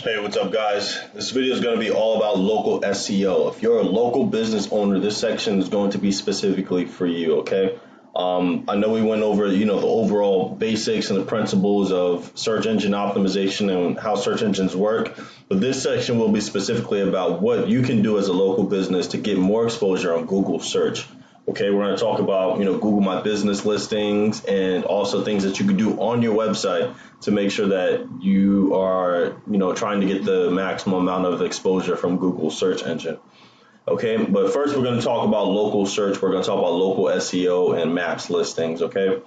Hey, what's up, guys? This video is going to be all about local SEO. If you're a local business owner, this section is going to be specifically for you, okay? I know we went over, the overall basics and the principles of search engine optimization and how search engines work, but this section will be specifically about what you can do as a local business to get more exposure on Google search. Okay, we're going to talk about, Google My Business listings and also things that you can do on your website to make sure that you are, trying to get the maximum amount of exposure from Google search engine. Okay, but first we're going to talk about local search. We're going to talk about local SEO and maps listings. Okay,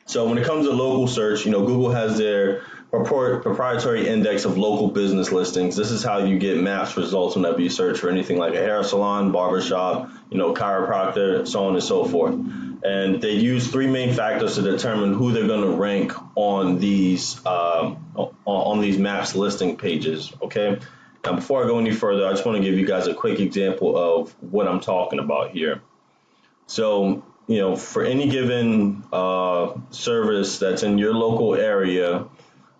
so when it comes to local search, Google has their proprietary index of local business listings. This is how you get maps results whenever you search for anything like a hair salon, barbershop, chiropractor, so on and so forth. And they use three main factors to determine who they're going to rank on these maps listing pages. Okay. Now, before I go any further, I just want to give you guys a quick example of what I'm talking about here. So, for any given service that's in your local area,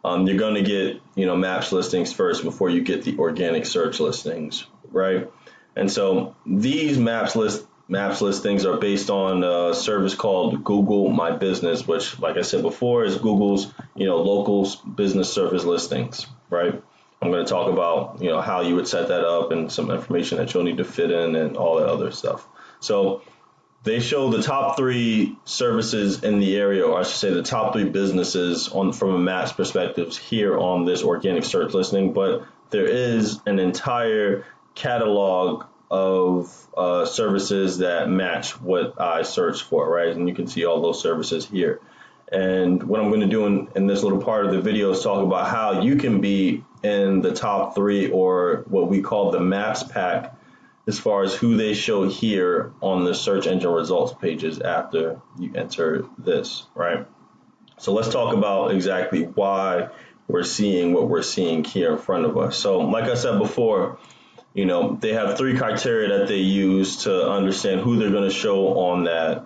you're going to get, maps listings first before you get the organic search listings, right? And so these maps listings are based on a service called Google My Business, which, like I said before, is Google's, local business service listings, right? I'm going to talk about, how you would set that up and some information that you'll need to fit in and all that other stuff. So they show the top three services in the area, or I should say the top three businesses from a maps perspective here on this organic search listing, but there is an entire catalog of services that match what I searched for, right? And you can see all those services here. And what I'm going to do in this little part of the video is talk about how you can be in the top three, or what we call the maps pack, as far as who they show here on the search engine results pages after you enter this, right? So let's talk about exactly why we're seeing what we're seeing here in front of us. So like I said before, they have three criteria that they use to understand who they're going to show on that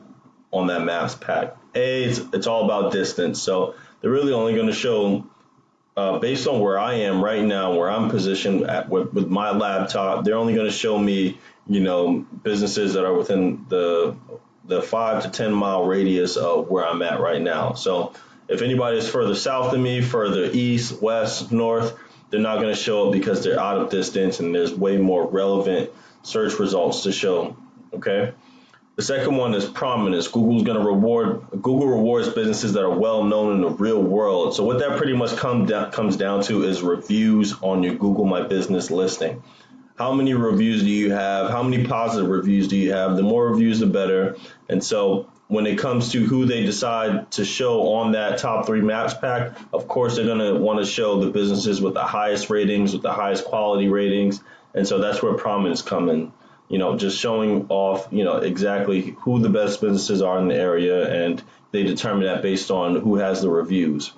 maps pack. It's all about distance. So they're really only going to show based on where I am right now, where I'm positioned with my laptop. They're only going to show me, businesses that are within the 5 to 10 mile radius of where I'm at right now. So if anybody is further south than me, further east, west, north, they're not going to show up because they're out of distance and there's way more relevant search results to show. Okay. The second one is prominence. Google rewards businesses that are well known in the real world. So what that pretty much comes down to is reviews on your Google My Business listing. How many reviews do you have? How many positive reviews do you have? The more reviews, the better. And so when it comes to who they decide to show on that top three maps pack, of course, they're going to want to show the businesses with the highest ratings, with the highest quality ratings. And so that's where prominence comes in. Just showing off, exactly who the best businesses are in the area, and they determine that based on who has the reviews.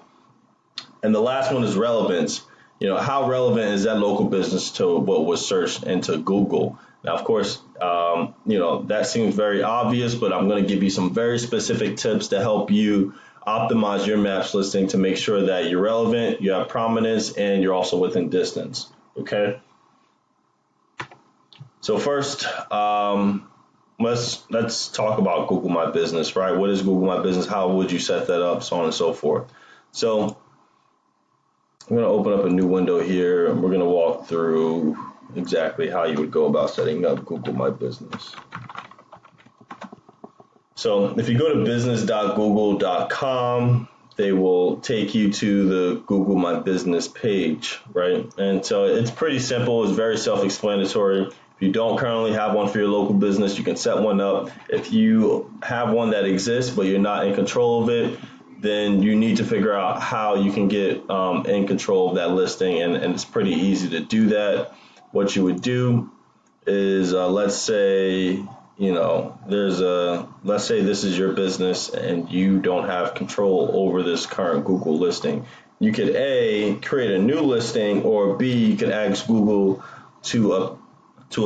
And the last one is relevance. How relevant is that local business to what was searched into Google? Now, of course, that seems very obvious, but I'm going to give you some very specific tips to help you optimize your maps listing to make sure that you're relevant, you have prominence, and you're also within distance. Okay. So first, let's talk about Google My Business, right? What is Google My Business? How would you set that up? So on and so forth. So I'm going to open up a new window here, and we're going to walk through exactly how you would go about setting up Google My Business. So if you go to business.google.com, they will take you to the Google My Business page, right? And so it's pretty simple. It's very self-explanatory. If you don't currently have one for your local business, you can set one up. If you have one that exists, but you're not in control of it, then you need to figure out how you can get in control of that listing. And it's pretty easy to do that. What you would do is, let's say this is your business and you don't have control over this current Google listing. You could A, create a new listing, or B, you could ask Google to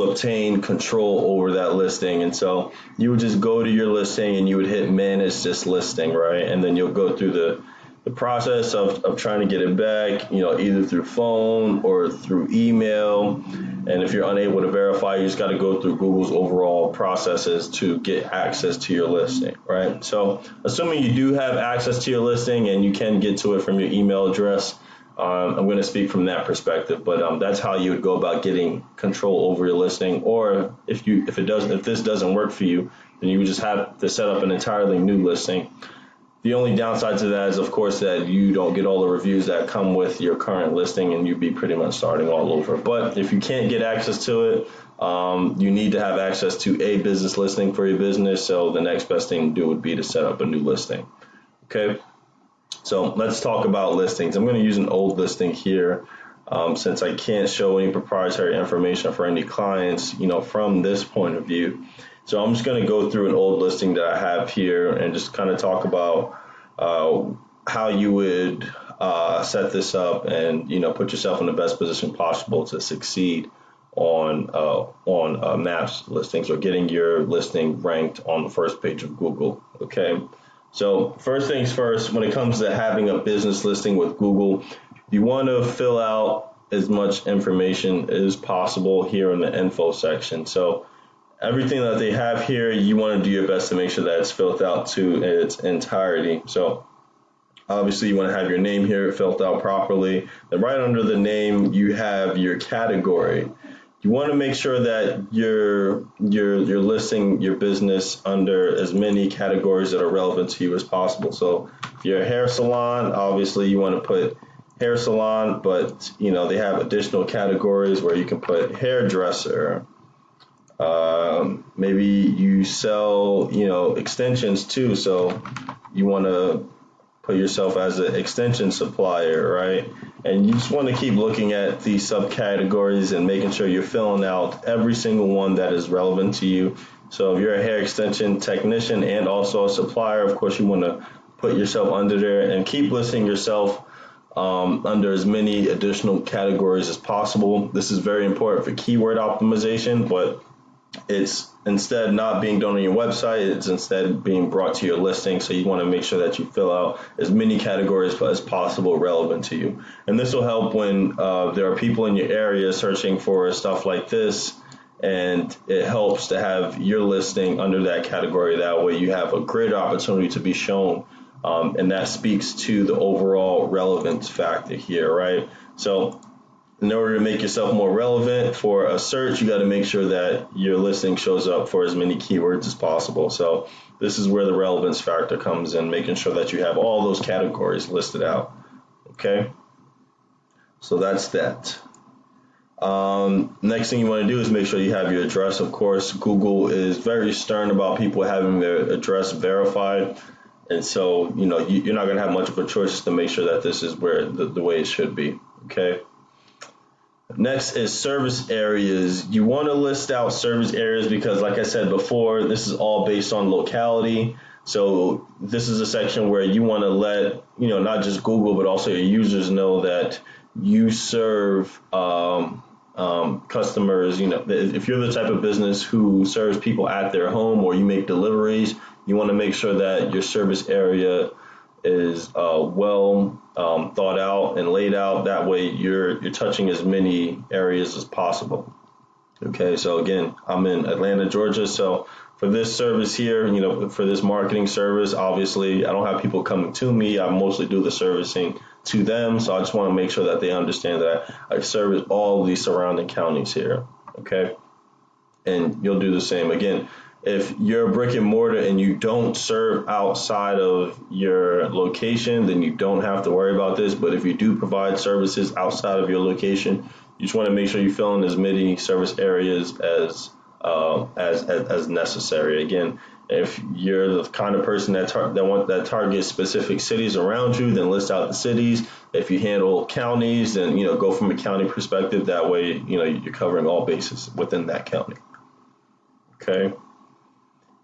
obtain control over that listing. And so you would just go to your listing and you would hit manage this listing, right? And then you'll go through the the process of trying to get it back, either through phone or through email. And if you're unable to verify, you just got to go through Google's overall processes to get access to your listing, right? So assuming you do have access to your listing and you can get to it from your email address, I'm going to speak from that perspective, but that's how you would go about getting control over your listing. Or if this doesn't work for you, then you would just have to set up an entirely new listing. The only downside to that is, of course, that you don't get all the reviews that come with your current listing, and you'd be pretty much starting all over. But if you can't get access to it, you need to have access to a business listing for your business. So the next best thing to do would be to set up a new listing. Okay. So let's talk about listings. I'm going to use an old listing here since I can't show any proprietary information for any clients, from this point of view. So I'm just going to go through an old listing that I have here and just kind of talk about how you would set this up and, put yourself in the best position possible to succeed on maps listings or getting your listing ranked on the first page of Google. Okay. So first things first, when it comes to having a business listing with Google, you want to fill out as much information as possible here in the info section. So everything that they have here, you want to do your best to make sure that it's filled out to its entirety. So obviously you want to have your name here filled out properly. And right under the name, you have your category. You want to make sure that you're listing your business under as many categories that are relevant to you as possible. So if you're a hair salon, obviously you want to put hair salon, but they have additional categories where you can put hairdresser. Maybe you sell, extensions too. So you want to put yourself as an extension supplier, right? And you just want to keep looking at these subcategories and making sure you're filling out every single one that is relevant to you. So if you're a hair extension technician and also a supplier, of course, you want to put yourself under there and keep listing yourself under as many additional categories as possible. This is very important for keyword optimization, but it's instead not being done on your website. It's instead being brought to your listing. So you want to make sure that you fill out as many categories as possible relevant to you. And this will help when there are people in your area searching for stuff like this. And it helps to have your listing under that category. That way you have a greater opportunity to be shown. And that speaks to the overall relevance factor here, right? So in order to make yourself more relevant for a search, you got to make sure that your listing shows up for as many keywords as possible. So this is where the relevance factor comes in, making sure that you have all those categories listed out. Okay, so that's that. Next thing you want to do is make sure you have your address. Of course, Google is very stern about people having their address verified. And so, you're not going to have much of a choice to make sure that this is where the way it should be. Okay. Next is service areas. You want to list out service areas because, like I said before, this is all based on locality. So this is a section where you want to let, not just Google, but also your users know that you serve customers. If you're the type of business who serves people at their home or you make deliveries, you want to make sure that your service area is well thought out and laid out. That way you're touching as many areas as possible. Okay, so again, I'm in Atlanta, Georgia. So for this service here, for this marketing service, obviously I don't have people coming to me. I mostly do the servicing to them. So I just want to make sure that they understand that I service all the surrounding counties here. Okay, and you'll do the same. Again, if you're a brick and mortar and you don't serve outside of your location, then you don't have to worry about this. But if you do provide services outside of your location, you just want to make sure you fill in as many service areas as necessary. Again, if you're the kind of person that targets specific cities around you, then list out the cities. If you handle counties, then go from a county perspective. That way, you're covering all bases within that county. Okay.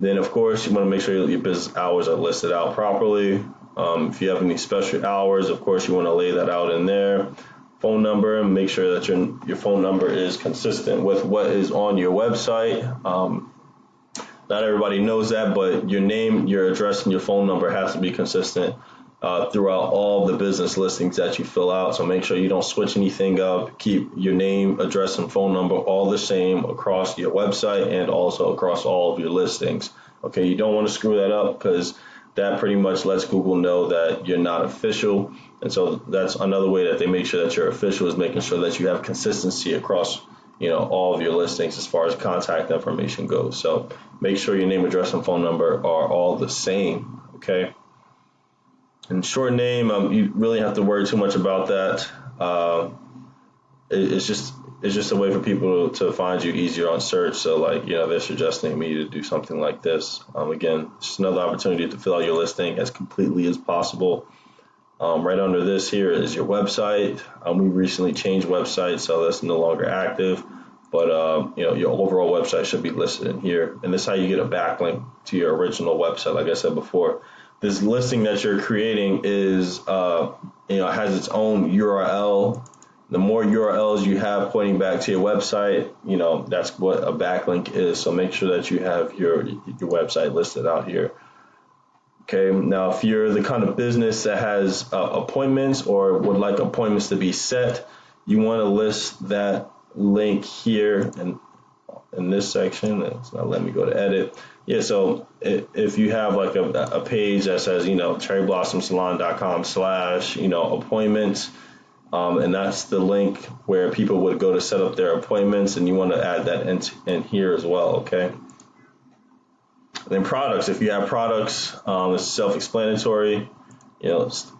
Then, of course, you want to make sure your business hours are listed out properly. If you have any special hours, of course, you want to lay that out in there. Phone number, and make sure that your phone number is consistent with what is on your website. Not everybody knows that, but your name, your address, and your phone number has to be consistent throughout all the business listings that you fill out. So make sure you don't switch anything up. Keep your name, address, and phone number all the same across your website and also across all of your listings. Okay, you don't want to screw that up because that pretty much lets Google know that you're not official. And so that's another way that they make sure that you're official, is making sure that you have consistency across all of your listings as far as contact information goes. So make sure your name, address, and phone number are all the same. Okay. And short name, you really have to worry too much about that. It's just a way for people to find you easier on search. So they're suggesting me to do something like this. Again, it's just another opportunity to fill out your listing as completely as possible. Right under this here is your website. We recently changed website, so that's no longer active. But your overall website should be listed in here. And this is how you get a backlink to your original website. Like I said before, this listing that you're creating is has its own URL. The more URLs you have pointing back to your website, that's what a backlink is. So make sure that you have your website listed out here. Okay, now if you're the kind of business that has appointments or would like appointments to be set, you want to list that link here in this section. It's not letting me go to edit. Yeah, so if you have like a page that says, cherryblosdomsalon.com/appointments, and that's the link where people would go to set up their appointments, and you want to add that in here as well, okay? And then products, if you have products, it's self-explanatory.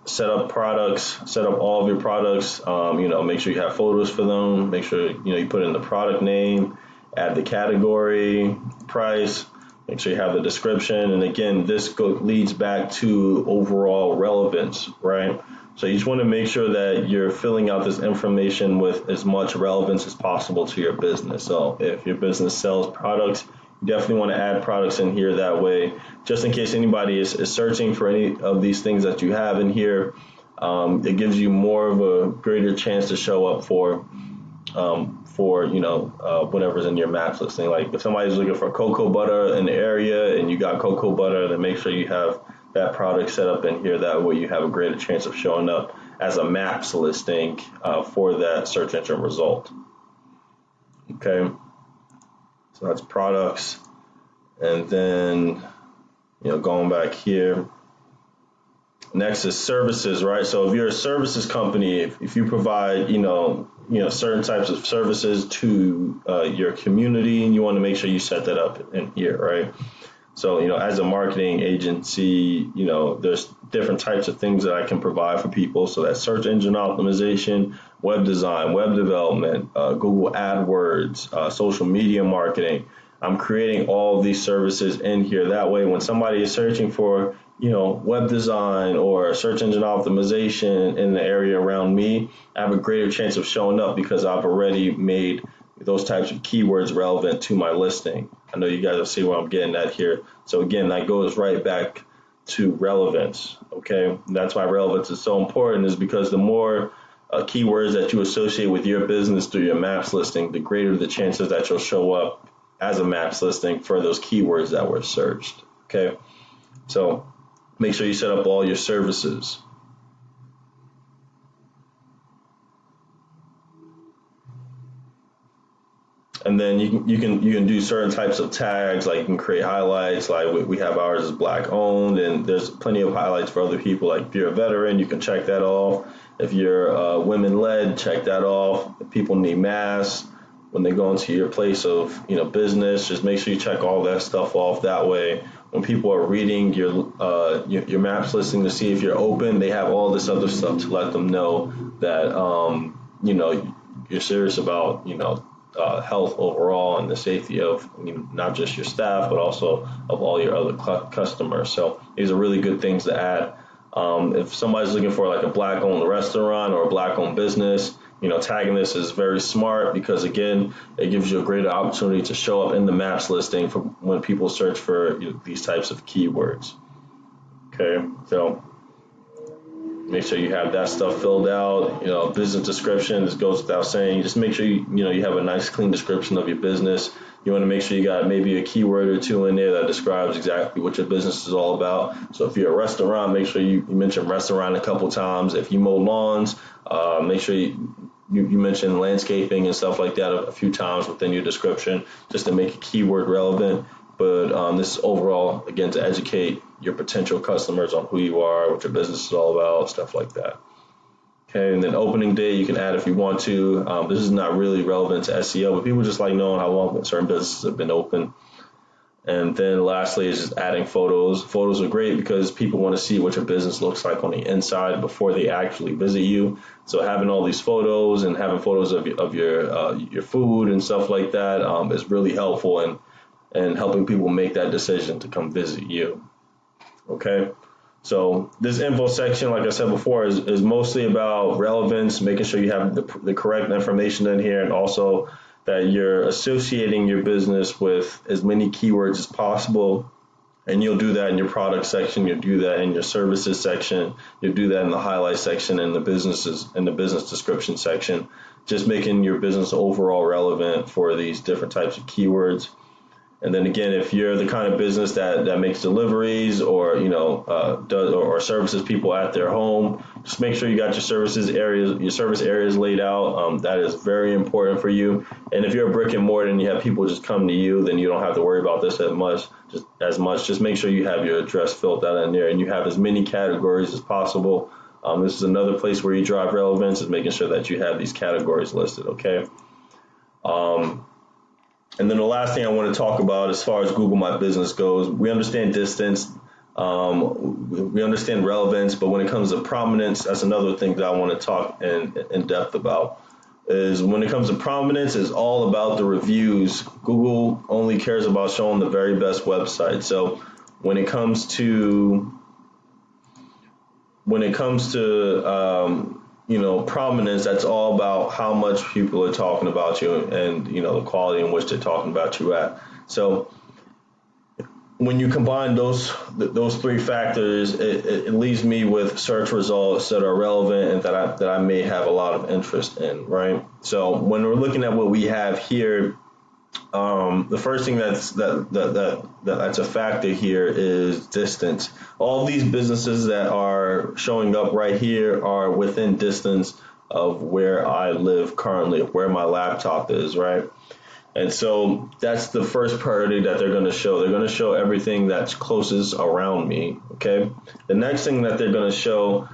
Set up products, set up all of your products. Make sure you have photos for them. Make sure you put in the product name, add the category, price. Make sure you have the description. And again, this leads back to overall relevance, right? So you just want to make sure that you're filling out this information with as much relevance as possible to your business. So if your business sells products, you definitely want to add products in here that way, just in case anybody is searching for any of these things that you have in here. It gives you more of a greater chance to show up for whatever's in your maps listing. Like if somebody's looking for cocoa butter in the area and you got cocoa butter, then make sure you have that product set up in here. That way you have a greater chance of showing up as a maps listing for that search engine result. Okay, so that's products. And then going back here, next is services, right? So if you're a services company, if you provide certain types of services to your community, and you want to make sure you set that up in here, right? So as a marketing agency, there's different types of things that I can provide for people. So that's search engine optimization, web design, web development, Google AdWords, social media marketing. I'm creating all of these services in here. That way, when somebody is searching for web design or search engine optimization in the area around me, I have a greater chance of showing up because I've already made those types of keywords relevant to my listing. I know you guys will see where I'm getting at here. So again, that goes right back to relevance. Okay, and that's why relevance is so important, is because the more keywords that you associate with your business through your maps listing, the greater the chances that you'll show up as a maps listing for those keywords that were searched. Okay, so make sure you set up all your services. And then you can do certain types of tags, like you can create highlights. Like we have ours is Black owned, and there's plenty of highlights for other people. Like if you're a veteran, you can check that off. If you're women led, check that off. If people need masks when they go into your place of business, just make sure you check all that stuff off. That way, when people are reading your maps listing to see if you're open, they have all this other stuff to let them know that you're serious about health overall and the safety of not just your staff but also of all your other customers. So these are really good things to add. If somebody's looking for like a Black owned restaurant or a Black owned business, tagging this is very smart because again, it gives you a greater opportunity to show up in the maps listing for when people search for these types of keywords. Okay, so make sure you have that stuff filled out. Business description, this goes without saying. Just make sure you have a nice clean description of your business. You want to make sure you got maybe a keyword or two in there that describes exactly what your business is all about. So if you're a restaurant, make sure you mention restaurant a couple times. If you mow lawns, make sure you mention landscaping and stuff like that a few times within your description, just to make a keyword relevant. But this is overall, again, to educate your potential customers on who you are, what your business is all about, stuff like that. Okay, and then opening day you can add if you want to. This is not really relevant to SEO, but people just like knowing how long certain businesses have been open. And then lastly is just adding photos. Photos are great because people want to see what your business looks like on the inside before they actually visit you. So having all these photos and having photos of your food and stuff like that is really helpful in helping people make that decision to come visit you. Okay. So this info section, like I said before, is mostly about relevance, making sure you have the correct information in here, and also that you're associating your business with as many keywords as possible. And you'll do that in your product section, you'll do that in your services section, you'll do that in the highlight section, and the business description section, just making your business overall relevant for these different types of keywords. And then again, if you're the kind of business that makes deliveries or does or services people at their home, just make sure you got your service areas laid out. That is very important for you. And if you're a brick and mortar and you have people just come to you, then you don't have to worry about this as much. Just make sure you have your address filled out in there and you have as many categories as possible. This is another place where you drive relevance, is making sure that you have these categories listed. Okay. And then the last thing I want to talk about as far as Google My Business goes, we understand distance, we understand relevance, but when it comes to prominence, that's another thing that I want to talk in depth about. Is when it comes to prominence, it's all about the reviews. Google only cares about showing the very best website. So when it comes to prominence, that's all about how much people are talking about you and, the quality in which they're talking about you at. So when you combine those three factors, it leaves me with search results that are relevant and that I may have a lot of interest in, right? So when we're looking at what we have here, the first thing that's a factor here is distance. All these businesses that are showing up right here are within distance of where I live currently, where my laptop is, right? And so that's the first priority that they're going to show. They're going to show everything that's closest around me, okay? The next thing that they're going to show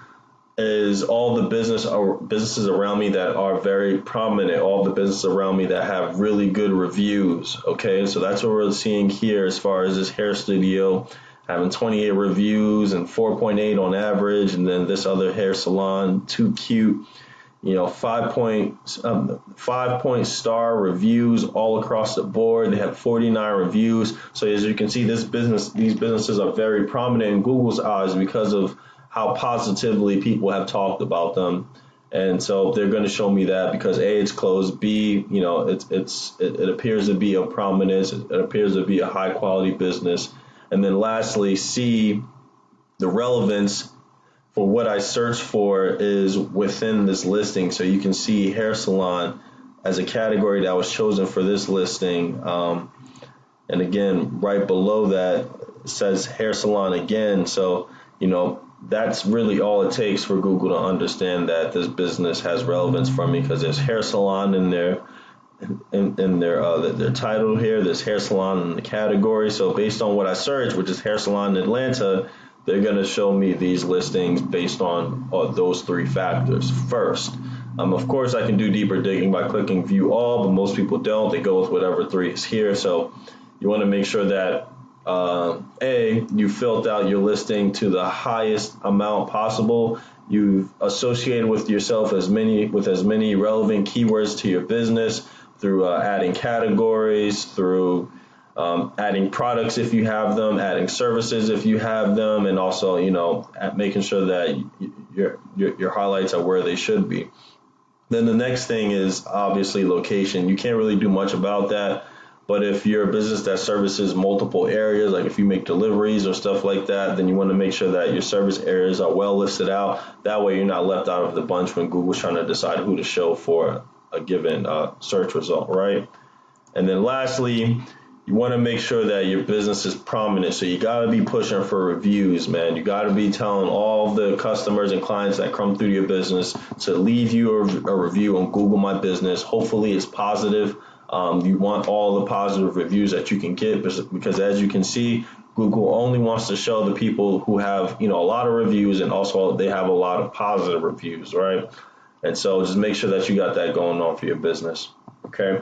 is all the businesses around me that are very prominent, all the businesses around me that have really good reviews, okay? So that's what we're seeing here as far as this hair studio having 28 reviews and 4.8 on average, and then this other hair salon, Too Cute, 5-point star reviews all across the board. They have 49 reviews. So as you can see, these businesses are very prominent in Google's eyes because of how positively people have talked about them. And so they're going to show me that because A, it's closed, B, it appears to be of prominence, it appears to be a high quality business. And then lastly, C, the relevance for what I search for is within this listing. So you can see hair salon as a category that was chosen for this listing. And again, right below that says hair salon again. So, that's really all it takes for Google to understand that this business has relevance for me, because there's hair salon in their title here. There's hair salon in the category. So based on what I search, which is hair salon in Atlanta, they're going to show me these listings based on those three factors first. Of course, I can do deeper digging by clicking view all, but most people don't. They go with whatever three is here. So you want to make sure that A, you filled out your listing to the highest amount possible. You've associated with yourself as many relevant keywords to your business through adding categories, through adding products if you have them, adding services if you have them, and also making sure that your highlights are where they should be. Then the next thing is obviously location. You can't really do much about that. But if you're a business that services multiple areas, like if you make deliveries or stuff like that, then you want to make sure that your service areas are well listed out. That way you're not left out of the bunch when Google's trying to decide who to show for a given search result, right? And then lastly, you want to make sure that your business is prominent. So you got to be pushing for reviews, man. You got to be telling all the customers and clients that come through your business to leave you a review on Google My Business. Hopefully it's positive. You want all the positive reviews that you can get because as you can see, Google only wants to show the people who have, a lot of reviews, and also they have a lot of positive reviews, right? And so just make sure that you got that going on for your business. Okay.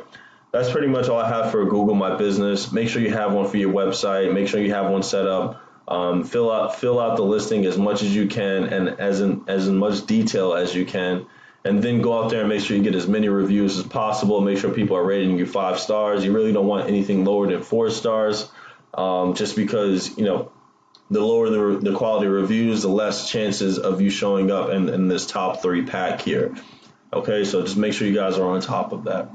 That's pretty much all I have for Google My Business. Make sure you have one for your website. Make sure you have one set up. Fill out the listing as much as you can and as in much detail as you can, and then go out there and make sure you get as many reviews as possible. Make sure people are rating you 5 stars. You really don't want anything lower than 4 stars, just because the lower the quality of reviews, the less chances of you showing up in this top 3 pack here. Okay, so just make sure you guys are on top of that.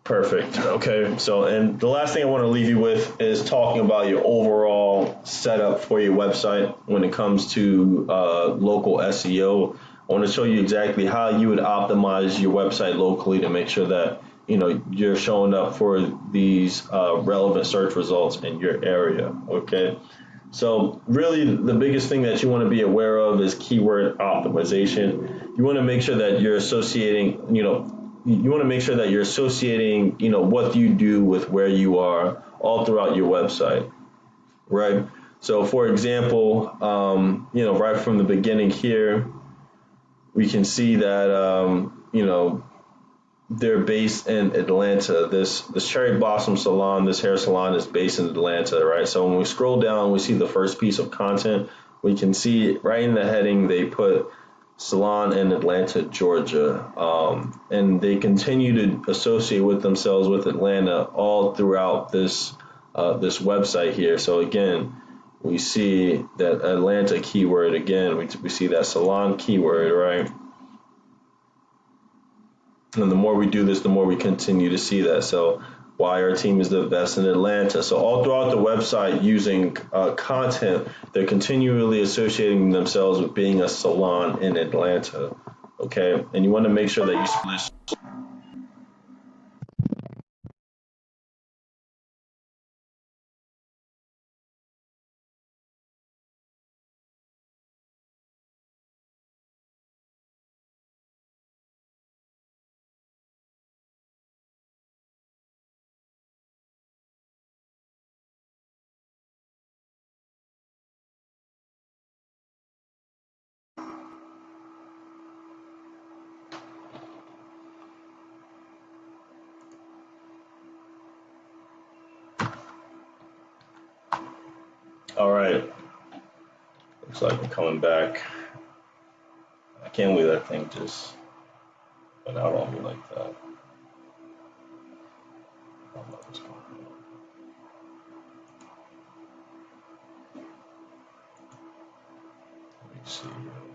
Perfect. Okay. So, and the last thing I want to leave you with is talking about your overall setup for your website when it comes to local SEO. I want to show you exactly how you would optimize your website locally to make sure that you're showing up for these relevant search results in your area. Okay. So really the biggest thing that you want to be aware of is keyword optimization. You want to make sure that you're associating, what you do with where you are all throughout your website, right? So for example, right from the beginning here, we can see that, they're based in Atlanta. This Cherry Blossom Salon, this hair salon is based in Atlanta, right? So when we scroll down, we see the first piece of content. We can see right in the heading they put salon in Atlanta, Georgia, and they continue to associate with themselves with Atlanta all throughout this website here. So again, we see that Atlanta keyword again. We see that salon keyword, right? And the more we do this, the more we continue to see that. So why our team is the best in Atlanta. So all throughout the website, using content, they're continually associating themselves with being a salon in Atlanta. Okay, and you want to make sure that you split. All right, looks like we're coming back. I can't believe that thing just went out on me like that. I don't know what's going on. Let me see here.